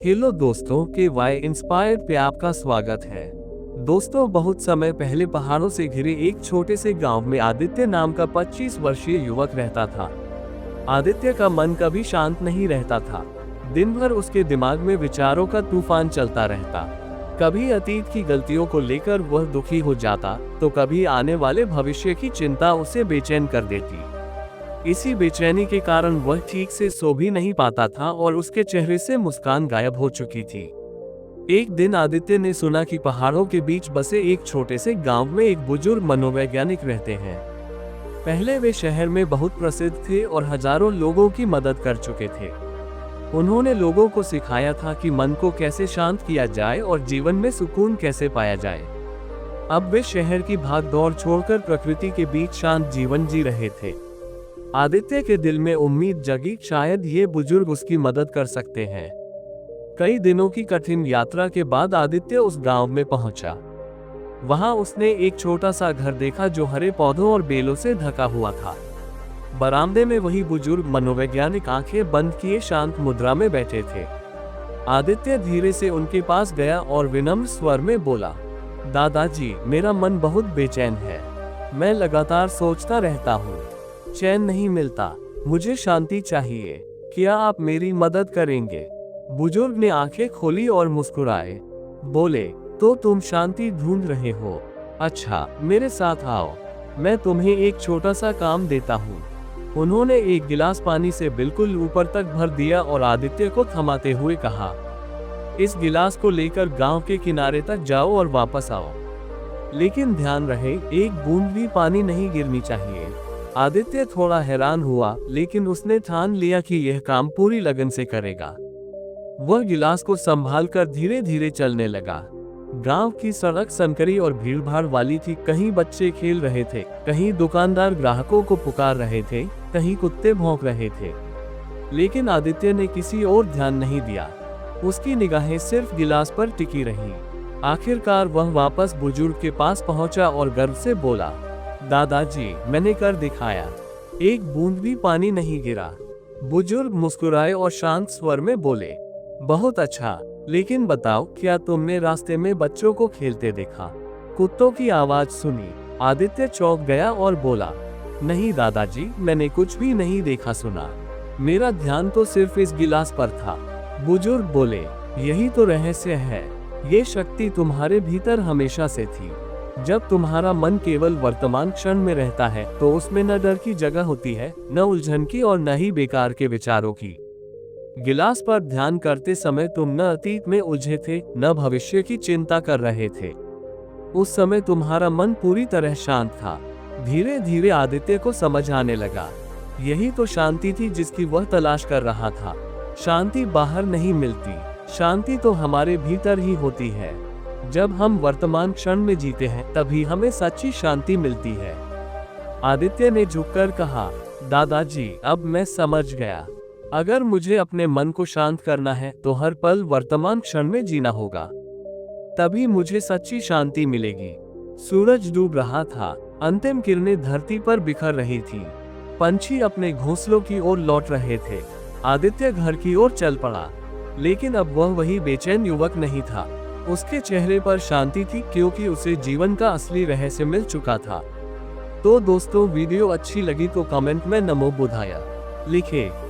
Hello दोस्तों, के Y inspired पे आपका स्वागत है। दोस्तों, बहुत समय पहले पहाड़ों से घिरे एक छोटे से गांव में आदित्य नाम का 25 वर्षीय युवक रहता था। आदित्य का मन कभी शांत नहीं रहता था। दिन भर उसके दिमाग में विचारों का तूफान चलता रहता। कभी अतीत की गलतियों को लेकर वह दुखी हो जाता, तो कभी आने वाले भविष्य की चिंता उसे बेचैन कर देती। इसी बेचैनी के कारण वह ठीक से सो भी नहीं पाता था और उसके चेहरे से मुस्कान गायब हो चुकी थी। एक दिन आदित्य ने सुना कि पहाड़ों के बीच बसे एक छोटे से गांव में एक बुजुर्ग मनोवैज्ञानिक रहते हैं। पहले वे शहर में बहुत प्रसिद्ध थे और हजारों लोगों की मदद कर चुके थे। उन्होंने लोगों को सिखाया था कि मन को कैसे शांत किया जाए और जीवन में सुकून कैसे पाया जाए। अब वे शहर की भाग दौड़ छोड़कर प्रकृति के बीच शांत जीवन जी रहे थे। आदित्य के दिल में उम्मीद जगी, शायद ये बुजुर्ग उसकी मदद कर सकते हैं। कई दिनों की कठिन यात्रा के बाद आदित्य उस गांव में पहुंचा। वहां उसने एक छोटा सा घर देखा जो हरे पौधों और बेलों से ढका हुआ था। बरामदे में वही बुजुर्ग मनोवैज्ञानिक आंखें बंद किए शांत मुद्रा में बैठे थे। आदित्य धीरे से उनके पास गया और विनम्र स्वर में बोला, दादाजी, मेरा मन बहुत बेचैन है। मैं लगातार सोचता रहता हूँ, चैन नहीं मिलता। मुझे शांति चाहिए। क्या आप मेरी मदद करेंगे? बुजुर्ग ने आंखें खोली और मुस्कुराए। बोले, तो तुम शांति ढूंढ रहे हो? अच्छा, मेरे साथ आओ। मैं तुम्हें एक छोटा सा काम देता हूँ। उन्होंने एक गिलास पानी से बिल्कुल ऊपर तक भर दिया और आदित्य को थमाते हुए कहा, इस गिलास को लेकर गांव के किनारे तक जाओ और वापस आओ। लेकिन ध्यान रहे, एक बूंद भी पानी नहीं गिरनी चाहिए। आदित्य थोड़ा हैरान हुआ, लेकिन उसने ठान लिया कि यह काम पूरी लगन से करेगा। वह गिलास को संभालकर धीरे धीरे चलने लगा। गांव की सड़क संकरी और भीड़भाड़ वाली थी। कहीं बच्चे खेल रहे थे, कहीं दुकानदार ग्राहकों को पुकार रहे थे, कहीं कुत्ते भौंक रहे थे। लेकिन आदित्य ने किसी और ध्यान नहीं दिया। उसकी निगाहें सिर्फ गिलास पर टिकी रहीं। आखिरकार वह वापस बुजुर्ग के पास पहुंचा और गर्व से बोला, दादाजी, मैंने कर दिखाया। एक बूंद भी पानी नहीं गिरा। बुजुर्ग मुस्कुराए और शांत स्वर में बोले, बहुत अच्छा, लेकिन बताओ, क्या तुमने रास्ते में बच्चों को खेलते देखा? कुत्तों की आवाज सुनी? आदित्य चौंक गया और बोला, नहीं दादाजी, मैंने कुछ भी नहीं देखा सुना। मेरा ध्यान तो सिर्फ इस गिलास पर था। बुजुर्ग बोले, यही तो रहस्य है। ये शक्ति तुम्हारे भीतर हमेशा से थी। जब तुम्हारा मन केवल वर्तमान क्षण में रहता है, तो उसमें न डर की जगह होती है, न उलझन की और न ही बेकार के विचारों की। गिलास पर ध्यान करते समय तुम न अतीत में उलझे थे, न भविष्य की चिंता कर रहे थे। उस समय तुम्हारा मन पूरी तरह शांत था। धीरे धीरे आदित्य को समझ आने लगा, यही तो शांति थी जिसकी वह तलाश कर रहा था। शांति बाहर नहीं मिलती, शांति तो हमारे भीतर ही होती है। जब हम वर्तमान क्षण में जीते हैं, तभी हमें सच्ची शांति मिलती है। आदित्य ने झुककर कहा, दादाजी, अब मैं समझ गया। अगर मुझे अपने मन को शांत करना है, तो हर पल वर्तमान क्षण में जीना होगा। तभी मुझे सच्ची शांति मिलेगी। सूरज डूब रहा था। अंतिम किरणें धरती पर बिखर रही थी। पंछी अपने घोंसलों की ओर लौट रहे थे। आदित्य घर की ओर चल पड़ा। लेकिन अब वह वही बेचैन युवक नहीं था। उसके चेहरे पर शांति थी, क्योंकि उसे जीवन का असली रहस्य मिल चुका था। तो दोस्तों, वीडियो अच्छी लगी तो कमेंट में नमो बुधाया लिखें।